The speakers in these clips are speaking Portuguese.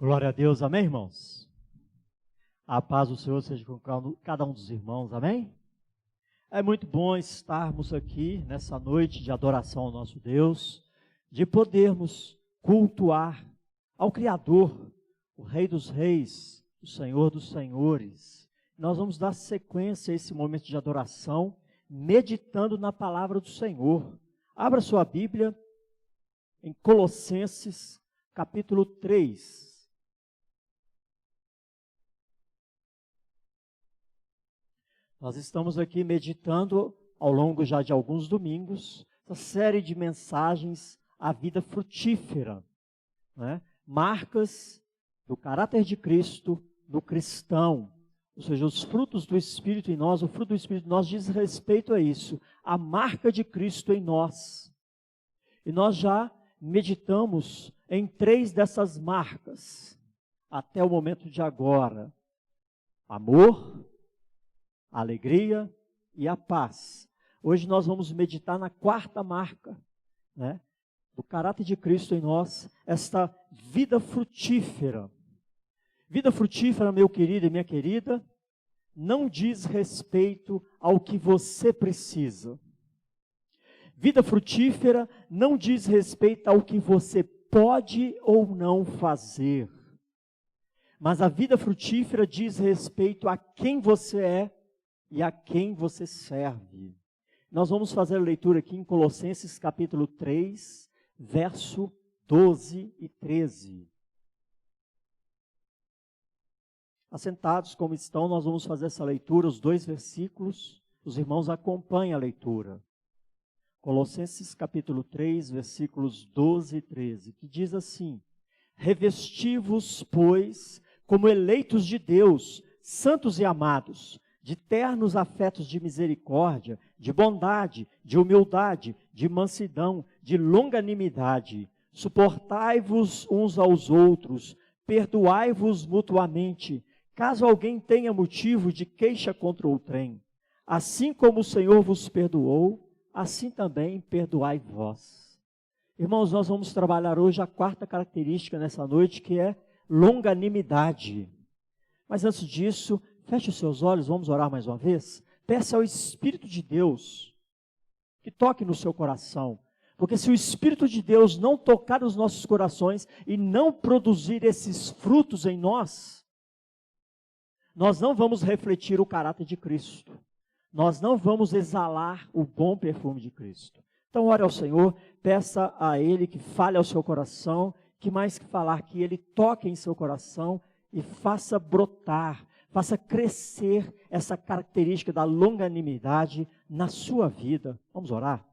Glória a Deus, amém, irmãos? A paz do Senhor seja com cada um dos irmãos, amém? É muito bom estarmos aqui nessa noite de adoração ao nosso Deus, de podermos cultuar ao Criador, o Rei dos Reis, o Senhor dos Senhores. Nós vamos dar sequência a esse momento de adoração, meditando na palavra do Senhor. Abra sua Bíblia em Colossenses, capítulo 3. Nós estamos aqui meditando ao longo já de alguns domingos, essa série de mensagens, a vida frutífera, né? Marcas do caráter de Cristo no cristão, ou seja, os frutos do Espírito em nós. O fruto do Espírito em nós diz respeito a isso, a marca de Cristo em nós. E nós já meditamos em 3 dessas marcas, até o momento de agora: amor, a alegria e a paz. Hoje nós vamos meditar na 4ª marca, né, do caráter de Cristo em nós, esta vida frutífera. Vida frutífera, meu querido e minha querida, não diz respeito ao que você precisa. Vida frutífera não diz respeito ao que você pode ou não fazer. Mas a vida frutífera diz respeito a quem você é e a quem você serve. Nós vamos fazer a leitura aqui em Colossenses capítulo 3, verso 12 e 13. Assentados como estão, nós vamos fazer essa leitura, os 2 versículos. Os irmãos acompanhem a leitura. Colossenses capítulo 3, versículos 12 e 13, que diz assim: revesti-vos, pois, como eleitos de Deus, santos e amados, de ternos afetos de misericórdia, de bondade, de humildade, de mansidão, de longanimidade. Suportai-vos uns aos outros, perdoai-vos mutuamente, caso alguém tenha motivo de queixa contra outrem. Assim como o Senhor vos perdoou, assim também perdoai vós. Irmãos, nós vamos trabalhar hoje a 4ª característica nessa noite, que é longanimidade. Mas antes disso, feche os seus olhos, vamos orar mais uma vez. Peça ao Espírito de Deus que toque no seu coração. Porque se o Espírito de Deus não tocar nos nossos corações e não produzir esses frutos em nós, nós não vamos refletir o caráter de Cristo. Nós não vamos exalar o bom perfume de Cristo. Então ore ao Senhor, peça a Ele que fale ao seu coração, que mais que falar, que Ele toque em seu coração e faça brotar, faça crescer essa característica da longanimidade na sua vida. Vamos orar?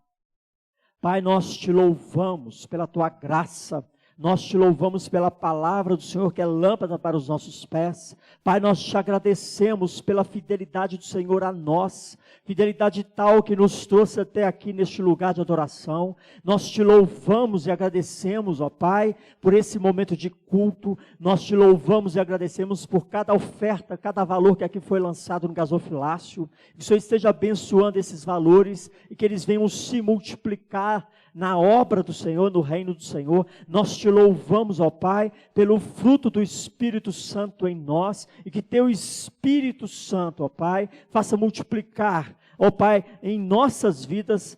Pai, nós te louvamos pela tua graça, nós te louvamos pela palavra do Senhor, que é lâmpada para os nossos pés. Pai, nós te agradecemos pela fidelidade do Senhor a nós, fidelidade tal que nos trouxe até aqui neste lugar de adoração. Nós te louvamos e agradecemos, ó Pai, por esse momento de culto. Nós te louvamos e agradecemos por cada oferta, cada valor que aqui foi lançado no gasofilácio. Que o Senhor esteja abençoando esses valores e que eles venham se multiplicar na obra do Senhor, no reino do Senhor. Nós te louvamos, ó Pai, pelo fruto do Espírito Santo em nós, e que teu Espírito Santo, ó Pai, faça multiplicar, ó Pai, em nossas vidas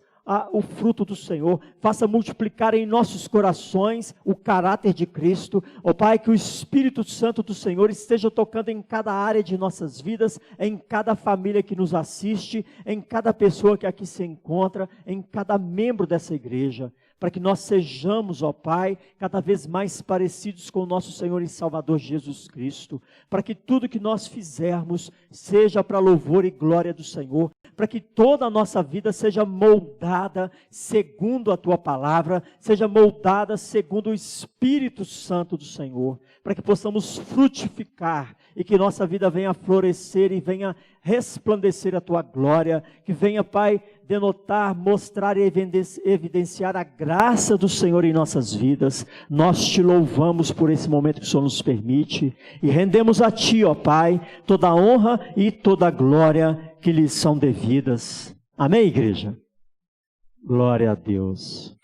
o fruto do Senhor, faça multiplicar em nossos corações o caráter de Cristo. Ó Pai, que o Espírito Santo do Senhor esteja tocando em cada área de nossas vidas, em cada família que nos assiste, em cada pessoa que aqui se encontra, em cada membro dessa igreja, para que nós sejamos, ó Pai, cada vez mais parecidos com o nosso Senhor e Salvador Jesus Cristo, para que tudo que nós fizermos seja para louvor e glória do Senhor, para que toda a nossa vida seja moldada segundo a Tua palavra, seja moldada segundo o Espírito Santo do Senhor, para que possamos frutificar e que nossa vida venha florescer e venha resplandecer a Tua glória, que venha, Pai, denotar, mostrar e evidenciar a graça do Senhor em nossas vidas. Nós te louvamos por esse momento que o Senhor nos permite e rendemos a Ti, ó Pai, toda a honra e toda a glória que lhes são devidas. Amém, igreja? Glória a Deus.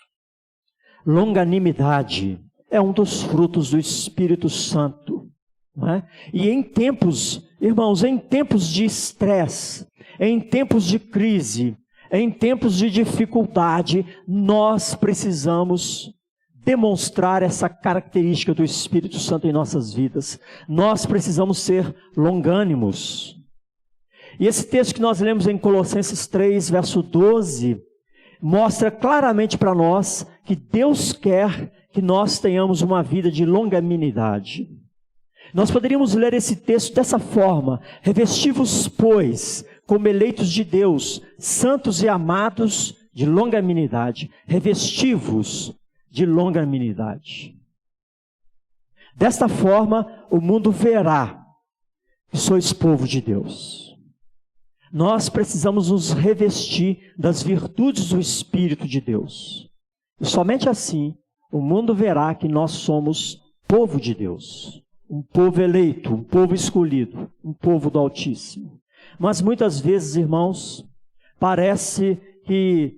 Longanimidade é um dos frutos do Espírito Santo. Não é? E em tempos, irmãos, em tempos de estresse, em tempos de crise, em tempos de dificuldade, nós precisamos demonstrar essa característica do Espírito Santo em nossas vidas. Nós precisamos ser longânimos. E esse texto que nós lemos em Colossenses 3, verso 12, mostra claramente para nós que Deus quer que nós tenhamos uma vida de longanimidade. Nós poderíamos ler esse texto dessa forma: revesti-vos, pois, como eleitos de Deus, santos e amados, de longanimidade. Revesti-vos de longanimidade. Desta forma, o mundo verá que sois povo de Deus. Nós precisamos nos revestir das virtudes do Espírito de Deus. E somente assim, o mundo verá que nós somos povo de Deus. Um povo eleito, um povo escolhido, um povo do Altíssimo. Mas muitas vezes, irmãos, parece que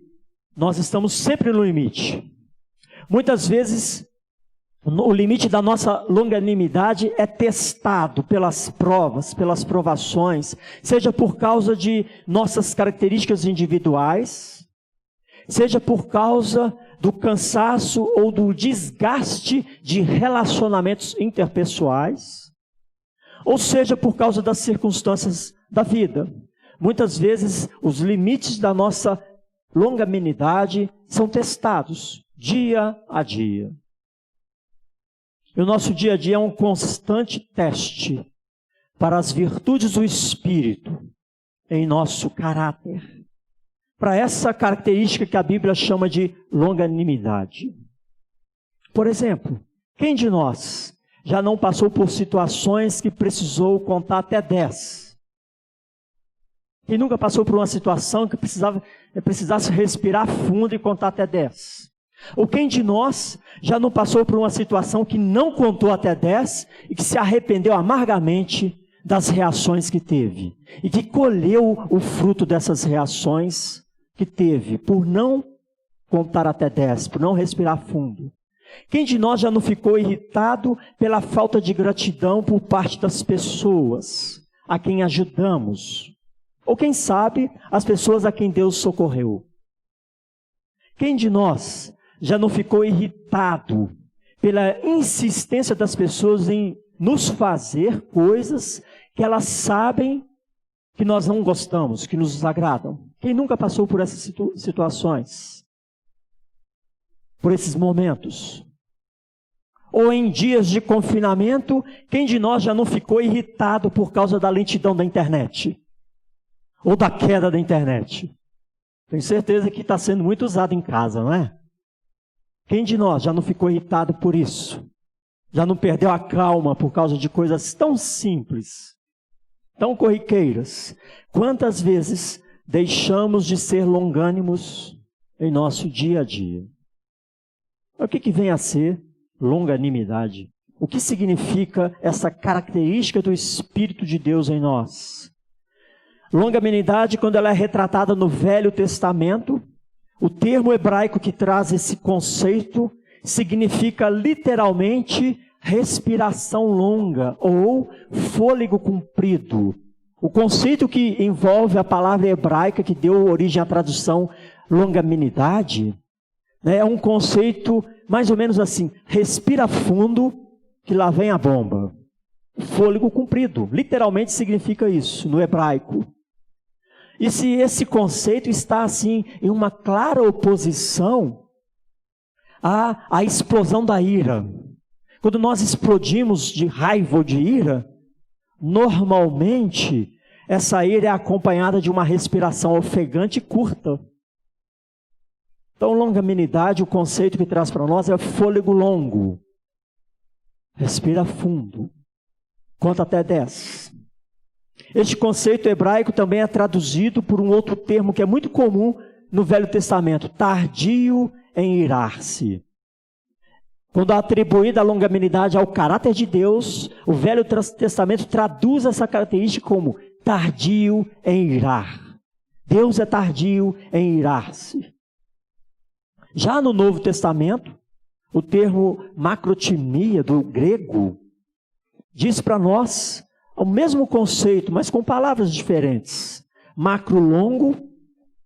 nós estamos sempre no limite. Muitas vezes, o limite da nossa longanimidade é testado pelas provas, pelas provações, seja por causa de nossas características individuais, seja por causa do cansaço ou do desgaste de relacionamentos interpessoais, ou seja por causa das circunstâncias da vida. Muitas vezes, os limites da nossa longanimidade são testados dia a dia. E o nosso dia a dia é um constante teste para as virtudes do Espírito em nosso caráter. Para essa característica que a Bíblia chama de longanimidade. Por exemplo, quem de nós já não passou por situações que precisou contar até 10? Quem nunca passou por uma situação que precisasse respirar fundo e contar até 10? Ou quem de nós já não passou por uma situação que não contou até 10 e que se arrependeu amargamente das reações que teve? E que colheu o fruto dessas reações que teve por não contar até 10, por não respirar fundo? Quem de nós já não ficou irritado pela falta de gratidão por parte das pessoas a quem ajudamos? Ou quem sabe, as pessoas a quem Deus socorreu? Quem de nós já não ficou irritado pela insistência das pessoas em nos fazer coisas que elas sabem que nós não gostamos, que nos desagradam? Quem nunca passou por essas situações? Por esses momentos? Ou em dias de confinamento, quem de nós já não ficou irritado por causa da lentidão da internet? Ou da queda da internet? Tenho certeza que está sendo muito usado em casa, não é? Quem de nós já não ficou irritado por isso? Já não perdeu a calma por causa de coisas tão simples, tão corriqueiras? Quantas vezes deixamos de ser longânimos em nosso dia a dia? O que vem a ser longanimidade? O que significa essa característica do Espírito de Deus em nós? Longanimidade, quando ela é retratada no Velho Testamento, o termo hebraico que traz esse conceito significa literalmente respiração longa ou fôlego comprido. O conceito que envolve a palavra hebraica que deu origem à tradução longanimidade, é um conceito mais ou menos assim: respira fundo que lá vem a bomba. Fôlego comprido, literalmente significa isso no hebraico. E se esse conceito está assim em uma clara oposição à explosão da ira. Quando nós explodimos de raiva ou de ira, normalmente essa ira é acompanhada de uma respiração ofegante e curta. Então, longanimidade, o conceito que traz para nós é fôlego longo. Respira fundo. Conta até 10. Este conceito hebraico também é traduzido por um outro termo que é muito comum no Velho Testamento: tardio em irar-se. Quando atribuída a longanimidade ao caráter de Deus, o Velho Testamento traduz essa característica como tardio em irar. Deus é tardio em irar-se. Já no Novo Testamento, O termo macrotimia, do grego, diz para nós o mesmo conceito, mas com palavras diferentes. Macro, longo,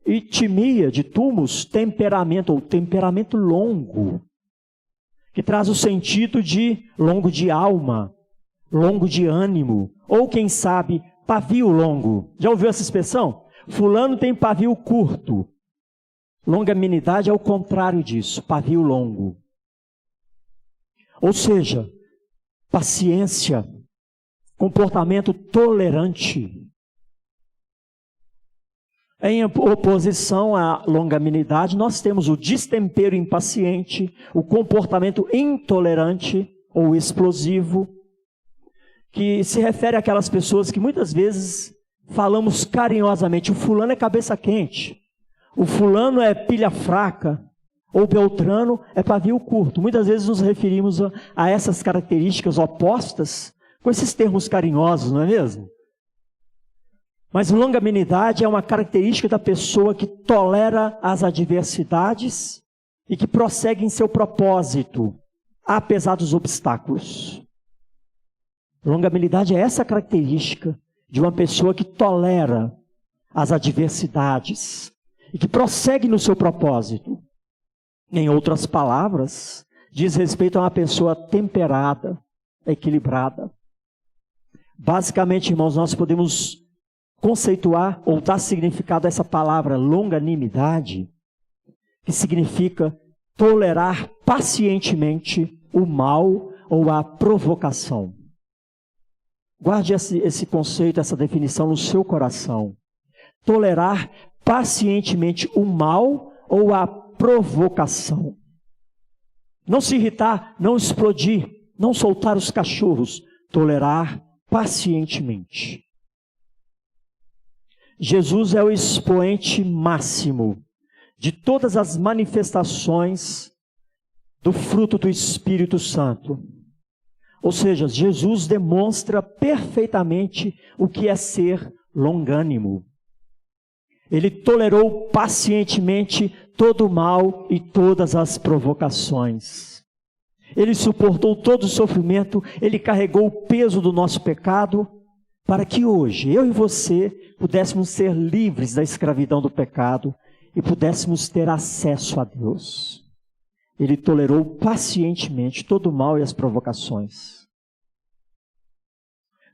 e timia, de tumos, temperamento, ou temperamento longo, que traz o sentido de longo de alma, longo de ânimo, ou quem sabe, pavio longo. Já ouviu essa expressão? Fulano tem pavio curto. Longanimidade é o contrário disso, pavio longo. Ou seja, paciência, comportamento tolerante. Em oposição à longanimidade, nós temos o destempero impaciente, o comportamento intolerante ou explosivo, que se refere àquelas pessoas que muitas vezes falamos carinhosamente: o fulano é cabeça quente, o fulano é pilha fraca, ou Beltrano é pavio curto. Muitas vezes nos referimos a essas características opostas com esses termos carinhosos, não é mesmo? Mas longanimidade é uma característica da pessoa que tolera as adversidades e que prossegue em seu propósito, apesar dos obstáculos. Longanimidade é essa característica de uma pessoa que tolera as adversidades e que prossegue no seu propósito. Em outras palavras, diz respeito a uma pessoa temperada, equilibrada. Basicamente, irmãos, nós podemos conceituar ou dar significado a essa palavra longanimidade, que significa tolerar pacientemente o mal ou a provocação. Guarde esse conceito, essa definição no seu coração. Tolerar pacientemente o mal ou a provocação. Não se irritar, não explodir, não soltar os cachorros. Tolerar pacientemente. Jesus é o expoente máximo de todas as manifestações do fruto do Espírito Santo. Ou seja, Jesus demonstra perfeitamente o que é ser longânimo. Ele tolerou pacientemente todo o mal e todas as provocações. Ele suportou todo o sofrimento, ele carregou o peso do nosso pecado, para que hoje, eu e você, pudéssemos ser livres da escravidão do pecado e pudéssemos ter acesso a Deus. Ele tolerou pacientemente todo o mal e as provocações.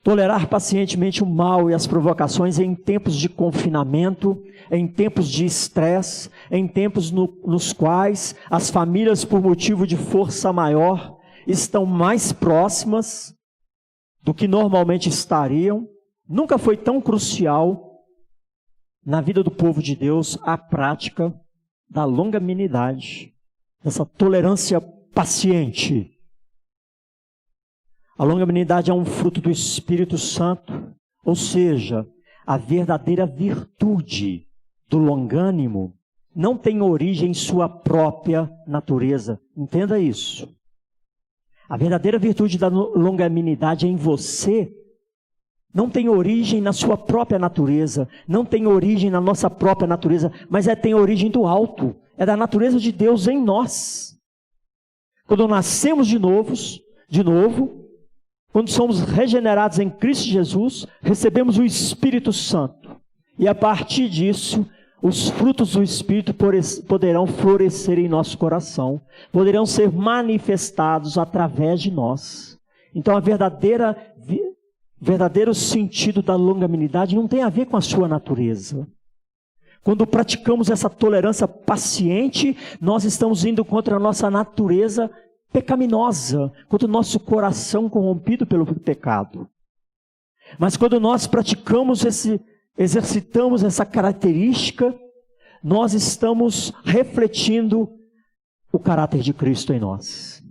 Tolerar pacientemente o mal e as provocações em tempos de confinamento, em tempos de estresse, em tempos nos quais as famílias, por motivo de força maior, estão mais próximas do que normalmente estariam. Nunca foi tão crucial na vida do povo de Deus a prática da longanimidade, essa tolerância paciente. A longanimidade é um fruto do Espírito Santo, ou seja, a verdadeira virtude do longânimo não tem origem em sua própria natureza. Entenda isso. A verdadeira virtude da longanimidade em você não tem origem na sua própria natureza, não tem origem na nossa própria natureza, mas tem origem do alto, é da natureza de Deus em nós. Quando nascemos de novo, quando somos regenerados em Cristo Jesus, recebemos o Espírito Santo. E a partir disso, os frutos do Espírito poderão florescer em nosso coração, poderão ser manifestados através de nós. Então, o verdadeiro sentido da longanimidade não tem a ver com a sua natureza. Quando praticamos essa tolerância paciente, nós estamos indo contra a nossa natureza pecaminosa, contra o nosso coração corrompido pelo pecado. Mas quando nós exercitamos essa característica, nós estamos refletindo o caráter de Cristo em nós.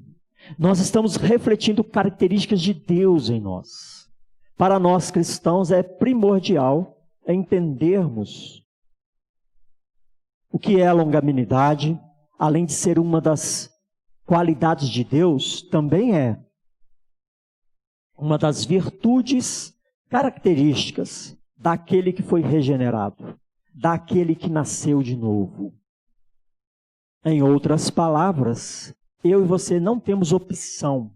Nós estamos refletindo características de Deus em nós. Para nós cristãos é primordial entendermos o que é a longanimidade, além de ser uma das qualidades de Deus, também é uma das virtudes características daquele que foi regenerado, daquele que nasceu de novo. Em outras palavras, eu e você não temos opção.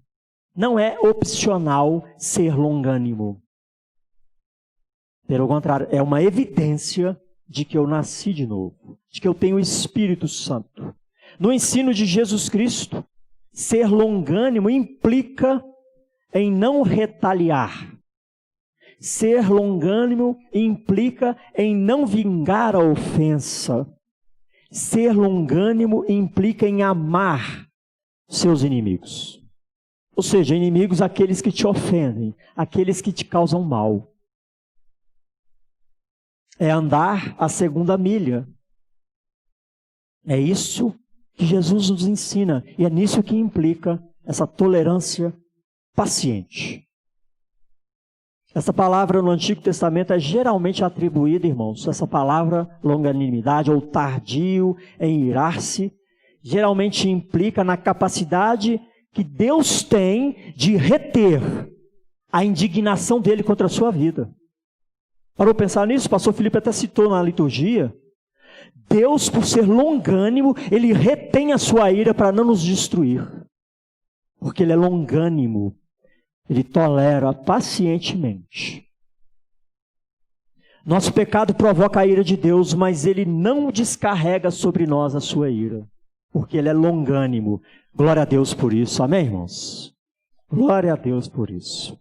Não é opcional ser longânimo. Pelo contrário, é uma evidência de que eu nasci de novo, de que eu tenho o Espírito Santo. No ensino de Jesus Cristo, ser longânimo implica em não retaliar. Ser longânimo implica em não vingar a ofensa. Ser longânimo implica em amar seus inimigos. Ou seja, inimigos aqueles que te ofendem, aqueles que te causam mal. É andar a segunda milha. É isso que Jesus nos ensina. E é nisso que implica essa tolerância paciente. Essa palavra no Antigo Testamento é geralmente atribuída, irmãos, essa palavra longanimidade ou tardio em irar-se, geralmente implica na capacidade que Deus tem de reter a indignação dele contra a sua vida. Parou pensar nisso? O pastor Felipe até citou na liturgia. Deus, por ser longânimo, ele retém a sua ira para não nos destruir. Porque ele é longânimo. Ele tolera pacientemente. Nosso pecado provoca a ira de Deus, mas ele não descarrega sobre nós a sua ira. Porque ele é longânimo. Glória a Deus por isso. Amém, irmãos? Glória a Deus por isso.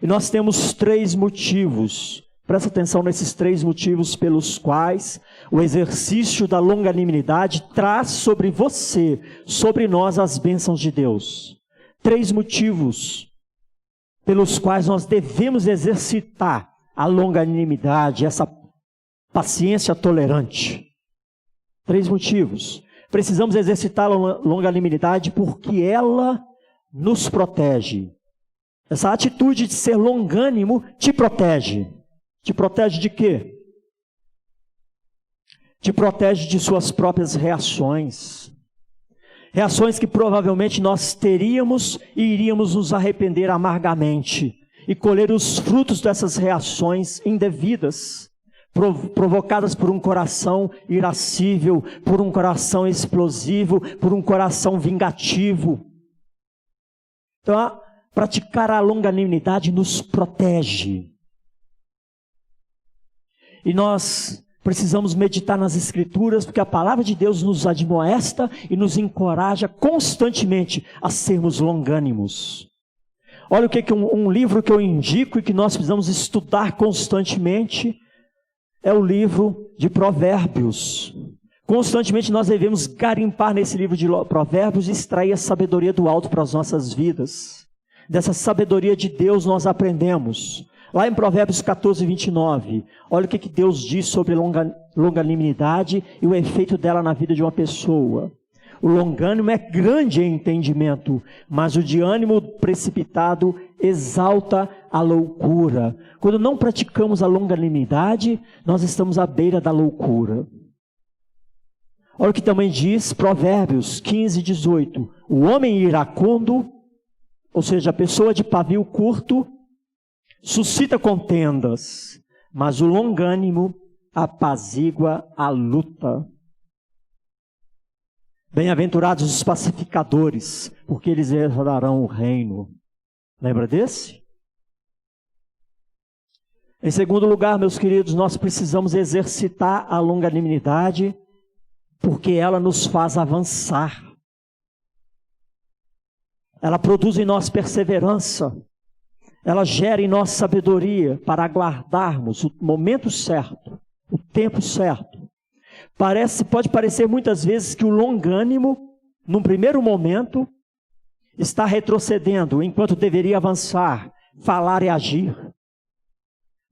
E nós temos 3 motivos. Presta atenção nesses 3 motivos pelos quais o exercício da longanimidade traz sobre você, sobre nós, as bênçãos de Deus. 3 motivos pelos quais nós devemos exercitar a longanimidade, essa paciência tolerante. 3 motivos. Precisamos exercitar a longanimidade porque ela nos protege. Essa atitude de ser longânimo te protege. Te protege de quê? Te protege de suas próprias reações. Reações que provavelmente nós teríamos e iríamos nos arrepender amargamente e colher os frutos dessas reações indevidas, provocadas por um coração irascível, por um coração explosivo, por um coração vingativo. Então, praticar a longanimidade nos protege. E nós precisamos meditar nas Escrituras, porque a palavra de Deus nos admoesta e nos encoraja constantemente a sermos longânimos. Olha o que um livro que eu indico e que nós precisamos estudar constantemente é o livro de Provérbios. Constantemente nós devemos garimpar nesse livro de Provérbios e extrair a sabedoria do alto para as nossas vidas. Dessa sabedoria de Deus nós aprendemos. Lá em Provérbios 14, 29, olha o que Deus diz sobre longanimidade e o efeito dela na vida de uma pessoa. O longânimo é grande em entendimento, mas o de ânimo precipitado exalta a loucura. Quando não praticamos a longanimidade, nós estamos à beira da loucura. Olha o que também diz Provérbios 15, 18. O homem iracundo, ou seja, a pessoa de pavio curto, suscita contendas, mas o longânimo apazigua a luta. Bem-aventurados os pacificadores, porque eles herdarão o reino. Lembra desse? Em segundo lugar, meus queridos, nós precisamos exercitar a longanimidade, porque ela nos faz avançar. Ela produz em nós perseverança. Ela gera em nós sabedoria para aguardarmos o momento certo, o tempo certo. Pode parecer muitas vezes que o longânimo, num primeiro momento, está retrocedendo, enquanto deveria avançar, falar e agir.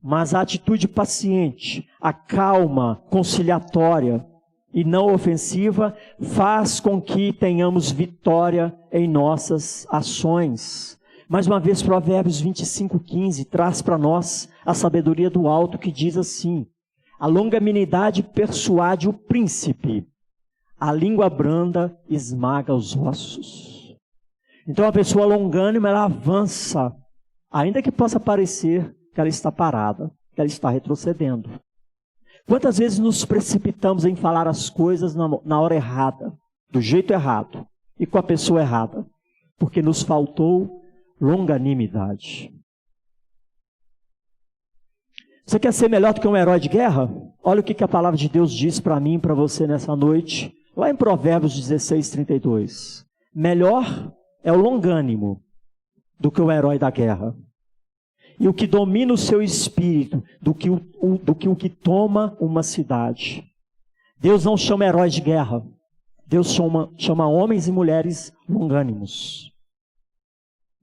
Mas a atitude paciente, a calma, conciliatória e não ofensiva, faz com que tenhamos vitória em nossas ações. Mais uma vez, Provérbios 25, 15 traz para nós a sabedoria do alto que diz assim: a longanimidade persuade o príncipe, a língua branda esmaga os ossos. Então a pessoa longânima, ela avança, ainda que possa parecer que ela está parada, que ela está retrocedendo. Quantas vezes nos precipitamos em falar as coisas na hora errada, do jeito errado? e com a pessoa errada, porque nos faltou longanimidade. Você quer ser melhor do que um herói de guerra? Olha o que a palavra de Deus diz para mim e para você nessa noite, lá em Provérbios 16:32. Melhor é o longânimo do que o herói da guerra. E o que domina o seu espírito do que o que toma uma cidade. Deus não chama heróis de guerra. Deus chama homens e mulheres longânimos.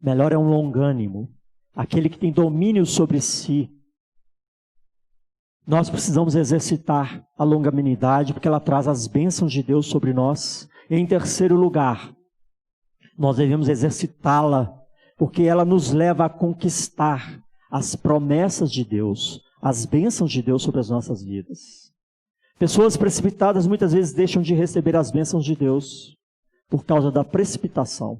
Melhor é um longânimo, aquele que tem domínio sobre si. Nós precisamos exercitar a longanimidade, porque ela traz as bênçãos de Deus sobre nós. E em terceiro lugar, nós devemos exercitá-la, porque ela nos leva a conquistar as promessas de Deus, as bênçãos de Deus sobre as nossas vidas. Pessoas precipitadas muitas vezes deixam de receber as bênçãos de Deus por causa da precipitação.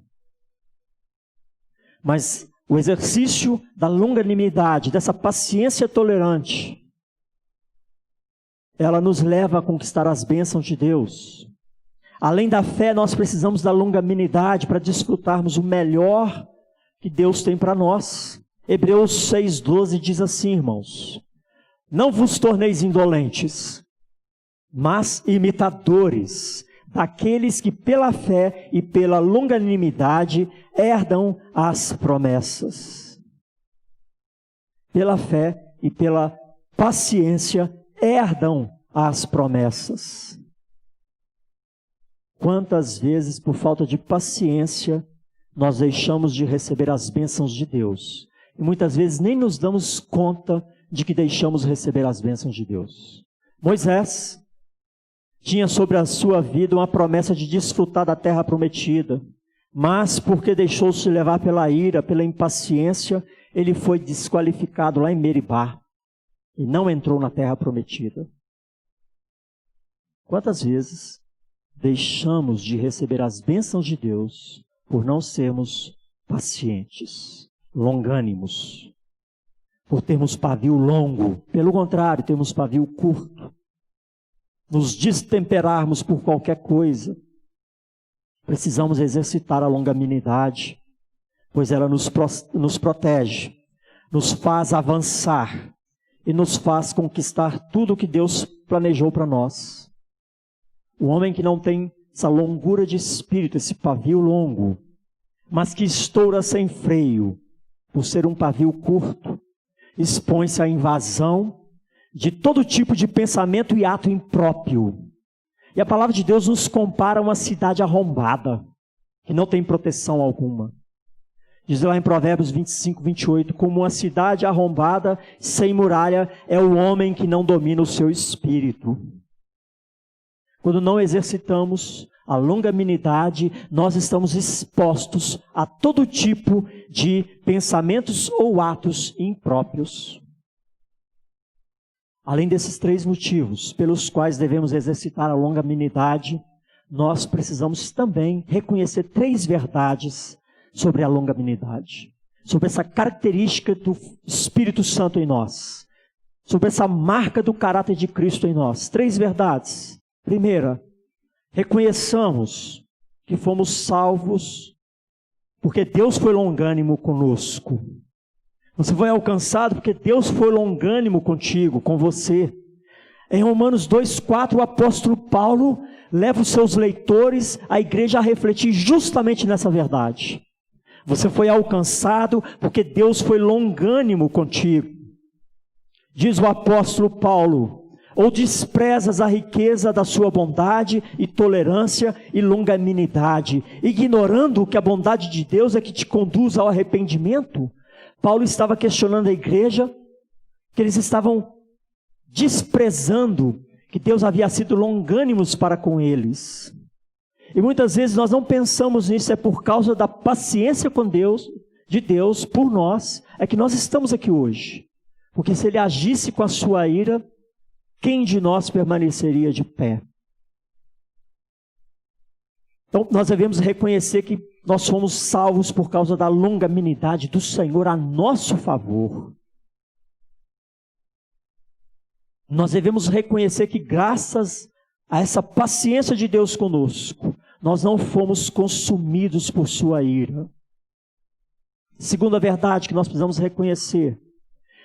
Mas o exercício da longanimidade, dessa paciência tolerante, ela nos leva a conquistar as bênçãos de Deus. Além da fé, nós precisamos da longanimidade para desfrutarmos o melhor que Deus tem para nós. Hebreus 6:12 diz assim, irmãos: não vos torneis indolentes, mas imitadores daqueles que pela fé e pela longanimidade herdam as promessas. Pela fé e pela paciência herdam as promessas. Quantas vezes, por falta de paciência, nós deixamos de receber as bênçãos de Deus. E muitas vezes nem nos damos conta de que deixamos receber as bênçãos de Deus. Moisés tinha sobre a sua vida uma promessa de desfrutar da terra prometida. Mas porque deixou-se levar pela ira, pela impaciência, ele foi desqualificado lá em Meribá. E não entrou na terra prometida. Quantas vezes deixamos de receber as bênçãos de Deus por não sermos pacientes, longânimos, por termos pavio longo, pelo contrário, temos pavio curto, nos destemperarmos por qualquer coisa. Precisamos exercitar a longanimidade, pois ela nos protege, nos faz avançar e nos faz conquistar tudo o que Deus planejou para nós. O homem que não tem essa longura de espírito, esse pavio longo, mas que estoura sem freio, por ser um pavio curto, expõe-se à invasão de todo tipo de pensamento e ato impróprio. E a palavra de Deus nos compara a uma cidade arrombada, que não tem proteção alguma. Diz lá em Provérbios 25:28, como uma cidade arrombada, sem muralha, é o homem que não domina o seu espírito. Quando não exercitamos a longanimidade, nós estamos expostos a todo tipo de pensamentos ou atos impróprios. Além desses três motivos pelos quais devemos exercitar a longanimidade, nós precisamos também reconhecer três verdades sobre a longanimidade, sobre essa característica do Espírito Santo em nós, sobre essa marca do caráter de Cristo em nós. Três verdades. Primeira, reconheçamos que fomos salvos porque Deus foi longânimo conosco. Você foi alcançado porque Deus foi longânimo contigo, com você. Em Romanos 2:4, o apóstolo Paulo leva os seus leitores, a igreja, a refletir justamente nessa verdade. Você foi alcançado porque Deus foi longânimo contigo. Diz o apóstolo Paulo: ou desprezas a riqueza da sua bondade e tolerância e longanimidade, ignorando que a bondade de Deus é que te conduz ao arrependimento? Paulo estava questionando a igreja, que eles estavam desprezando que Deus havia sido longânimo para com eles. E muitas vezes nós não pensamos nisso, é por causa da paciência com Deus, de Deus por nós, é que nós estamos aqui hoje. Porque se ele agisse com a sua ira, quem de nós permaneceria de pé? Então nós devemos reconhecer que nós somos salvos por causa da longanimidade do Senhor a nosso favor. Nós devemos reconhecer que graças a essa paciência de Deus conosco, nós não fomos consumidos por sua ira. Segunda verdade que nós precisamos reconhecer,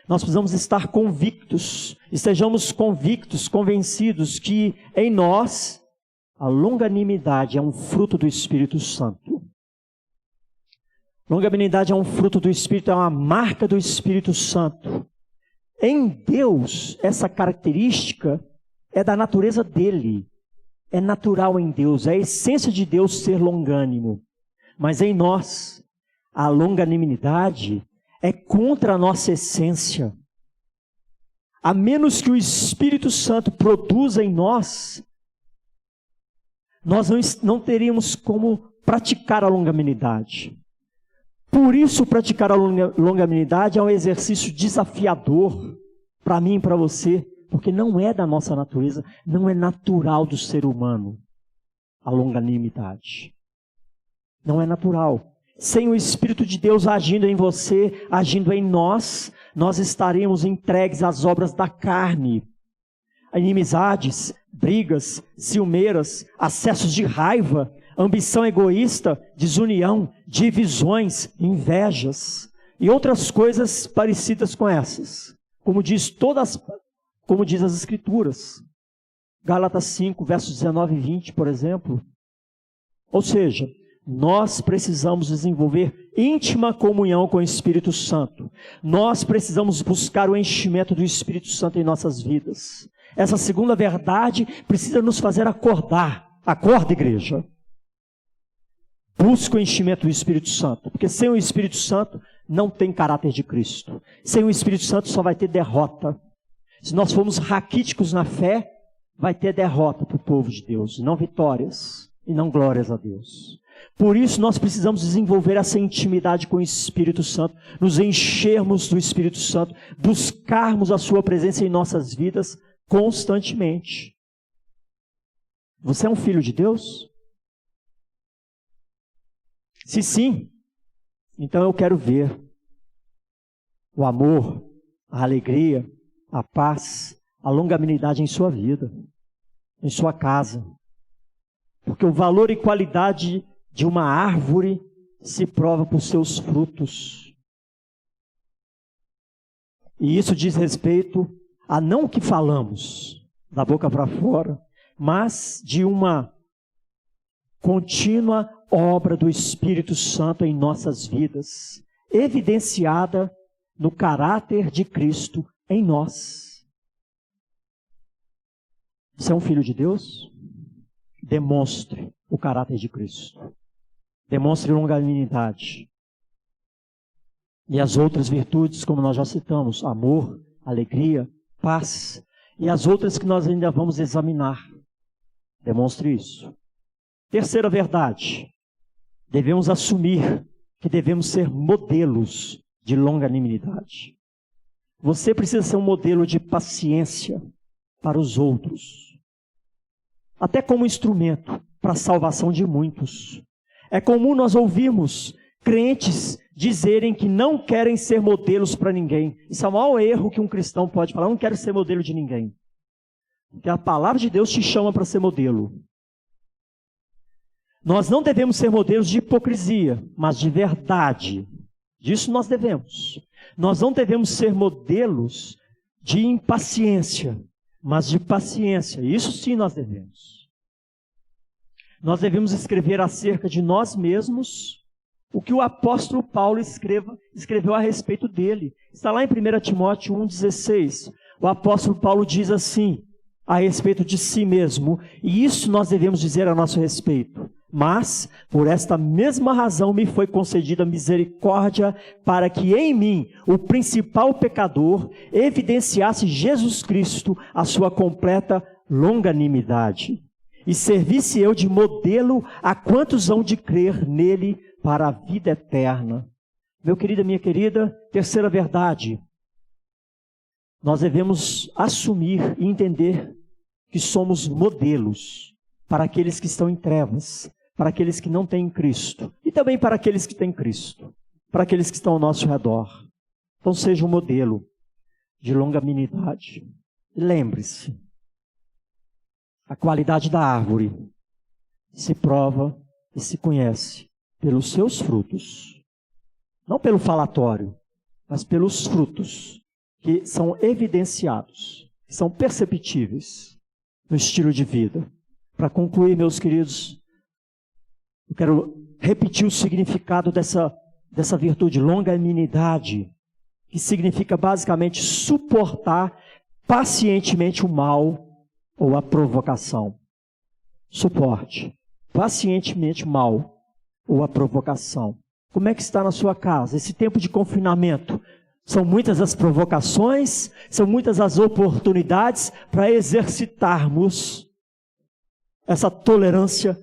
nós precisamos estar convictos, estejamos convictos, convencidos que em nós a longanimidade é um fruto do Espírito Santo. Longanimidade é um fruto do Espírito, é uma marca do Espírito Santo. Em Deus, essa característica é da natureza dele. É natural em Deus, é a essência de Deus ser longânimo. Mas em nós, a longanimidade é contra a nossa essência. A menos que o Espírito Santo produza em nós, nós não teríamos como praticar a longanimidade. Por isso, praticar a longanimidade é um exercício desafiador para mim e para você, porque não é da nossa natureza, não é natural do ser humano a longanimidade. Não é natural. Sem o Espírito de Deus agindo em você, agindo em nós, nós estaremos entregues às obras da carne. Inimizades, brigas, ciumeiras, acessos de raiva, ambição egoísta, desunião, divisões, invejas e outras coisas parecidas com essas. Como diz as Escrituras. Gálatas 5, versos 19 e 20, por exemplo. Ou seja, nós precisamos desenvolver íntima comunhão com o Espírito Santo. Nós precisamos buscar o enchimento do Espírito Santo em nossas vidas. Essa segunda verdade precisa nos fazer acordar. Acorda, igreja. Busca o enchimento do Espírito Santo, porque sem o Espírito Santo não tem caráter de Cristo. Sem o Espírito Santo só vai ter derrota. Se nós formos raquíticos na fé, vai ter derrota para o povo de Deus, não vitórias e não glórias a Deus. Por isso nós precisamos desenvolver essa intimidade com o Espírito Santo, nos enchermos do Espírito Santo, buscarmos a sua presença em nossas vidas constantemente. Você é um filho de Deus? Se sim, então eu quero ver o amor, a alegria, a paz, a longanimidade em sua vida, em sua casa. Porque o valor e qualidade de uma árvore se prova por seus frutos. E isso diz respeito a não o que falamos da boca para fora, mas de uma contínua obra do Espírito Santo em nossas vidas, evidenciada no caráter de Cristo em nós. Você é um filho de Deus? Demonstre o caráter de Cristo. Demonstre longanimidade. E as outras virtudes, como nós já citamos, amor, alegria, paz, e as outras que nós ainda vamos examinar. Demonstre isso. Terceira verdade. Devemos assumir que devemos ser modelos de longanimidade. Você precisa ser um modelo de paciência para os outros, até como instrumento para a salvação de muitos. É comum nós ouvirmos crentes dizerem que não querem ser modelos para ninguém. Isso é o maior erro que um cristão pode falar: eu não quero ser modelo de ninguém. Porque a palavra de Deus te chama para ser modelo. Nós não devemos ser modelos de hipocrisia, mas de verdade. Disso nós devemos. Nós não devemos ser modelos de impaciência, mas de paciência. Isso sim nós devemos. Nós devemos escrever acerca de nós mesmos o que o apóstolo Paulo escreveu a respeito dele. Está lá em 1 Timóteo 1,16. O apóstolo Paulo diz assim, a respeito de si mesmo, e isso nós devemos dizer a nosso respeito. Mas, por esta mesma razão, me foi concedida misericórdia para que em mim, o principal pecador, evidenciasse Jesus Cristo, a sua completa longanimidade, e servisse eu de modelo a quantos hão de crer nele para a vida eterna. Meu querido, minha querida, terceira verdade. Nós devemos assumir e entender que somos modelos para aqueles que estão em trevas, para aqueles que não têm Cristo, e também para aqueles que têm Cristo, para aqueles que estão ao nosso redor. Então seja um modelo de longanimidade. Lembre-se, a qualidade da árvore se prova e se conhece pelos seus frutos. Não pelo falatório, mas pelos frutos que são evidenciados, que são perceptíveis no estilo de vida. Para concluir, meus queridos, eu quero repetir o significado dessa virtude, longanimidade, que significa basicamente suportar pacientemente o mal ou a provocação. Suporte pacientemente o mal ou a provocação. Como é que está na sua casa? Esse tempo de confinamento, são muitas as provocações, são muitas as oportunidades para exercitarmos essa tolerância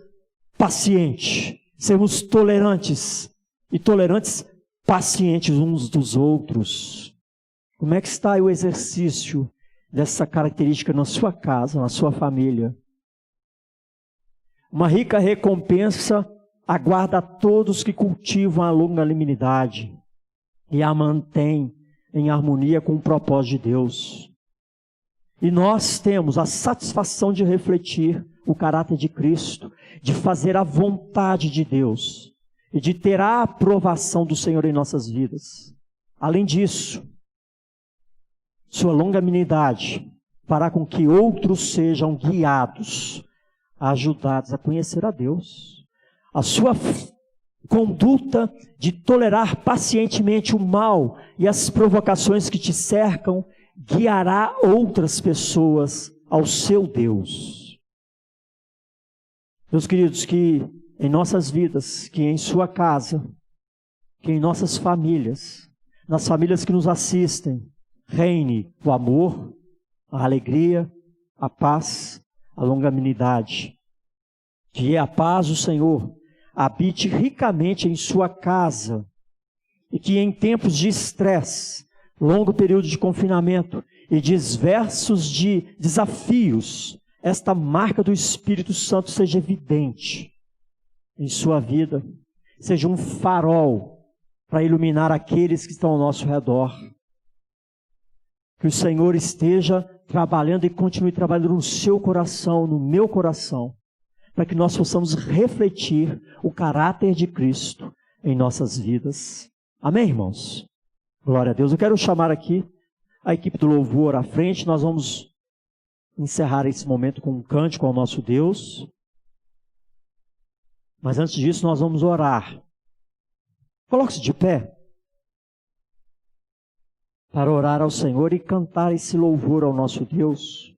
paciente. Sermos tolerantes e tolerantes pacientes uns dos outros. Como é que está o exercício dessa característica na sua casa, na sua família? Uma rica recompensa aguarda a todos que cultivam a longanimidade e a mantêm em harmonia com o propósito de Deus. E nós temos a satisfação de refletir o caráter de Cristo, de fazer a vontade de Deus e de ter a aprovação do Senhor em nossas vidas. Além disso, sua longanimidade fará com que outros sejam guiados, ajudados a conhecer a Deus. A sua conduta de tolerar pacientemente o mal e as provocações que te cercam guiará outras pessoas ao seu Deus. Meus queridos, que em nossas vidas, que em sua casa, que em nossas famílias, nas famílias que nos assistem, reine o amor, a alegria, a paz, a longanimidade. Que a paz do Senhor habite ricamente em sua casa e que em tempos de estresse, longo período de confinamento e diversos de desafios, esta marca do Espírito Santo seja evidente em sua vida, seja um farol para iluminar aqueles que estão ao nosso redor. Que o Senhor esteja trabalhando e continue trabalhando no seu coração, no meu coração, para que nós possamos refletir o caráter de Cristo em nossas vidas. Amém, irmãos? Glória a Deus. Eu quero chamar aqui a equipe do louvor à frente. Nós vamos encerrar esse momento com um cântico ao nosso Deus. Mas antes disso, nós vamos orar. Coloque-se de pé para orar ao Senhor e cantar esse louvor ao nosso Deus.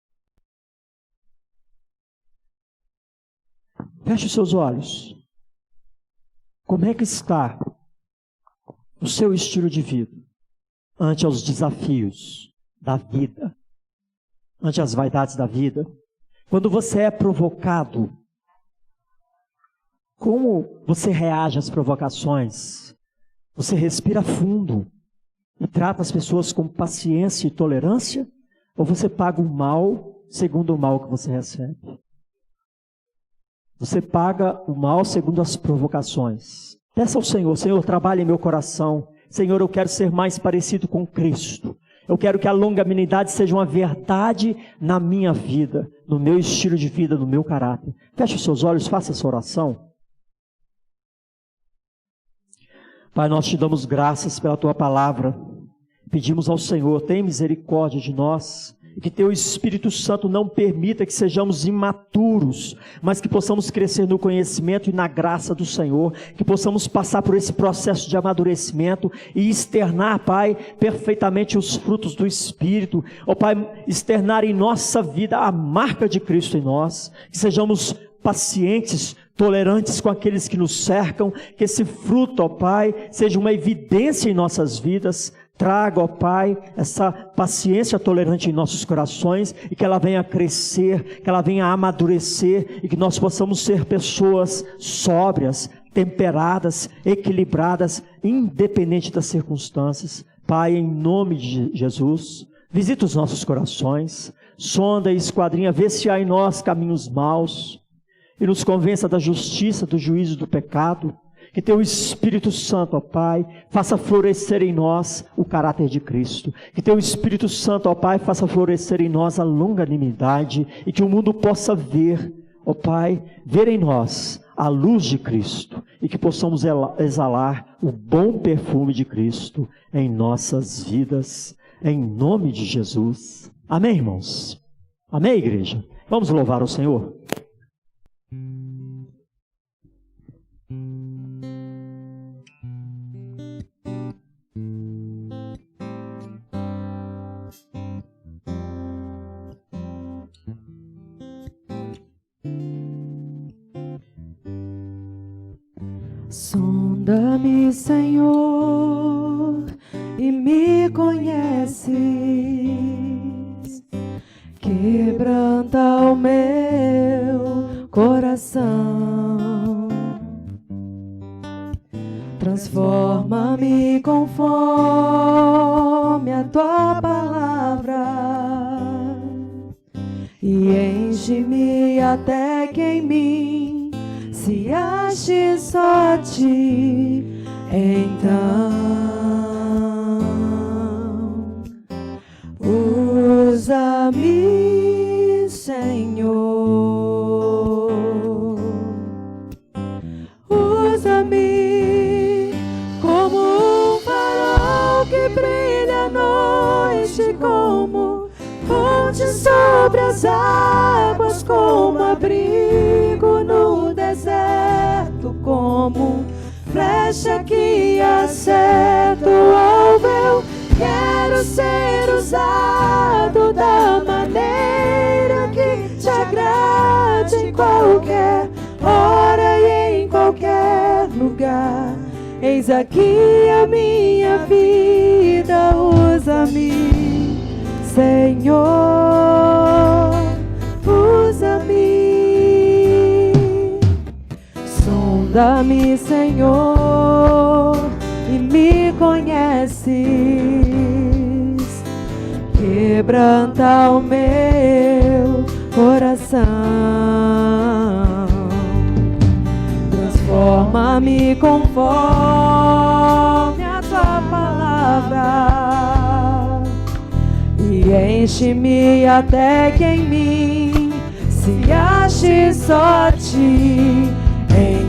Feche os seus olhos. Como é que está o seu estilo de vida ante aos desafios da vida, ante as vaidades da vida? Quando você é provocado, como você reage às provocações? Você respira fundo e trata as pessoas com paciência e tolerância? Ou você paga o mal segundo o mal que você recebe? Você paga o mal segundo as provocações. Peça ao Senhor: Senhor, trabalhe em meu coração. Senhor, eu quero ser mais parecido com Cristo. Eu quero que a longanimidade seja uma verdade na minha vida, no meu estilo de vida, no meu caráter. Feche os seus olhos, faça essa oração. Pai, nós te damos graças pela tua palavra. Pedimos ao Senhor: tem misericórdia de nós. E que teu Espírito Santo não permita que sejamos imaturos, mas que possamos crescer no conhecimento e na graça do Senhor, que possamos passar por esse processo de amadurecimento e externar, Pai, perfeitamente os frutos do Espírito. Ó Pai, externar em nossa vida a marca de Cristo em nós, que sejamos pacientes, tolerantes com aqueles que nos cercam, que esse fruto, ó Pai, seja uma evidência em nossas vidas. Traga, ó Pai, essa paciência tolerante em nossos corações e que ela venha a crescer, que ela venha a amadurecer e que nós possamos ser pessoas sóbrias, temperadas, equilibradas, independente das circunstâncias. Pai, em nome de Jesus, visita os nossos corações, sonda e esquadrinha, vê se há em nós caminhos maus e nos convença da justiça, do juízo e do pecado. Que teu Espírito Santo, ó Pai, faça florescer em nós o caráter de Cristo. Que teu Espírito Santo, ó Pai, faça florescer em nós a longanimidade e que o mundo possa ver, ó Pai, ver em nós a luz de Cristo e que possamos exalar o bom perfume de Cristo em nossas vidas, em nome de Jesus. Amém, irmãos? Amém, igreja? Vamos louvar o Senhor? Sonda-me, Senhor, e me conheces. Quebranta o meu coração. Transforma-me conforme a tua palavra e enche-me até que em mim se ache só ti. Então usa-me, Senhor, usa-me como um farol que brilha à noite, como fonte sobre as águas, como abrigo no deserto, como flecha que acerta o alvo. Eu quero ser usado da maneira que te agrade, em qualquer hora e em qualquer lugar. Eis aqui a minha vida, usa-me, Senhor, usa-me. Sonda-me, Senhor, e me conheces. Quebranta o meu coração. Transforma-me conforme a tua palavra e enche-me até que em mim se ache só ti. Então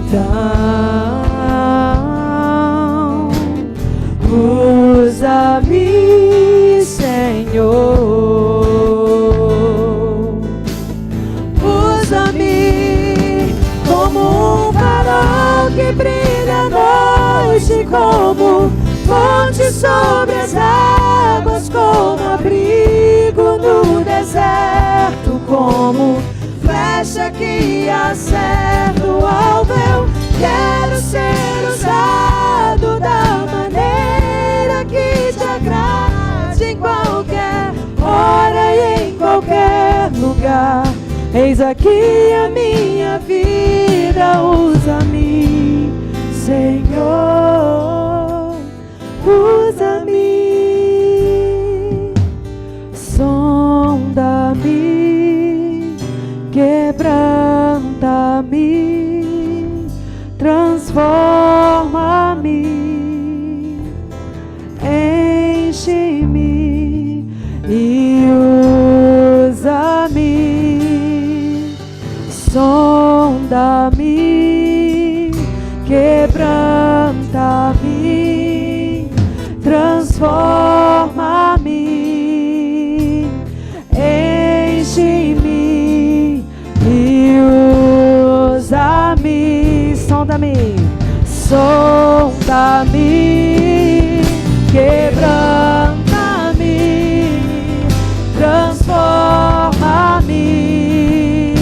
usa-me, Senhor, usa-me como um farol que brilha à noite, como fonte sobre as águas, como abrigo no deserto, como flecha que acerta o alvo. Eu quero ser usado da maneira que te agrade, em qualquer hora e em qualquer lugar. Eis aqui a minha vida, usa-me, Senhor, usa-me. Sonda-me, quebranta-me, transforma-me, enche-me e usa-me. Sonda-me, quebranta-me, transforma-me, enche-me e usa-me. Sonda-me, sonda-me, quebranta-me, transforma-me,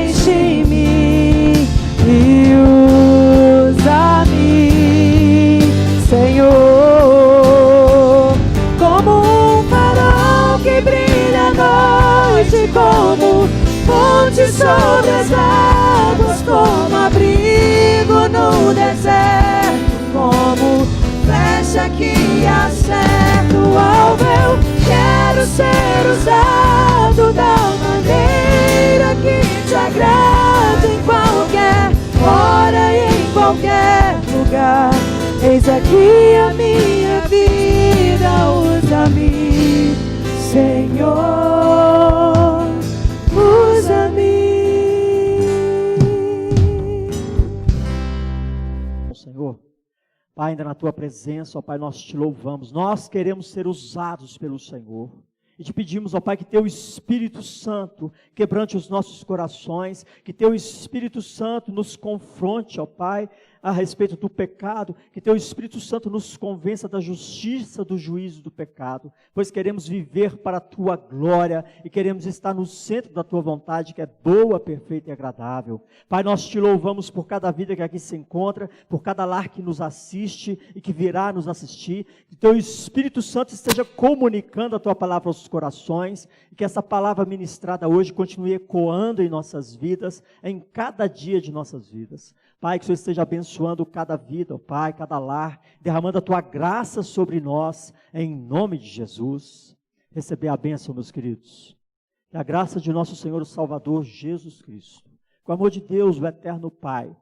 enche-me e usa-me, Senhor, como um farol que brilha à noite, como fonte sobre as águas, como abrigo no deserto, como flecha que acerta o alvo. Eu quero ser usado da maneira que te agrada, em qualquer hora e em qualquer lugar. Eis aqui a minha vida, usa-me, Senhor, usa-me. Pai, ainda na Tua presença, ó Pai, nós Te louvamos. Nós queremos ser usados pelo Senhor. E Te pedimos, ó Pai, que Teu Espírito Santo quebrante os nossos corações, que Teu Espírito Santo nos confronte, ó Pai, a respeito do pecado, que Teu Espírito Santo nos convença da justiça, do juízo do pecado, pois queremos viver para a Tua glória e queremos estar no centro da Tua vontade, que é boa, perfeita e agradável. Pai, nós Te louvamos por cada vida que aqui se encontra, por cada lar que nos assiste e que virá nos assistir, que Teu Espírito Santo esteja comunicando a Tua palavra aos corações, e que essa palavra ministrada hoje continue ecoando em nossas vidas, em cada dia de nossas vidas. Pai, que o Senhor esteja abençoando cada vida, ó Pai, cada lar, derramando a Tua graça sobre nós, em nome de Jesus. Receber a bênção, meus queridos. Que a graça de nosso Senhor e Salvador Jesus Cristo, com o amor de Deus, o eterno Pai,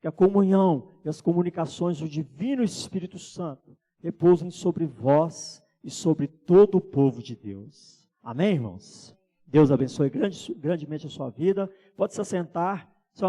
que a comunhão e as comunicações do Divino Espírito Santo repousem sobre vós e sobre todo o povo de Deus. Amém, irmãos? Deus abençoe grandemente a sua vida. Pode se assentar.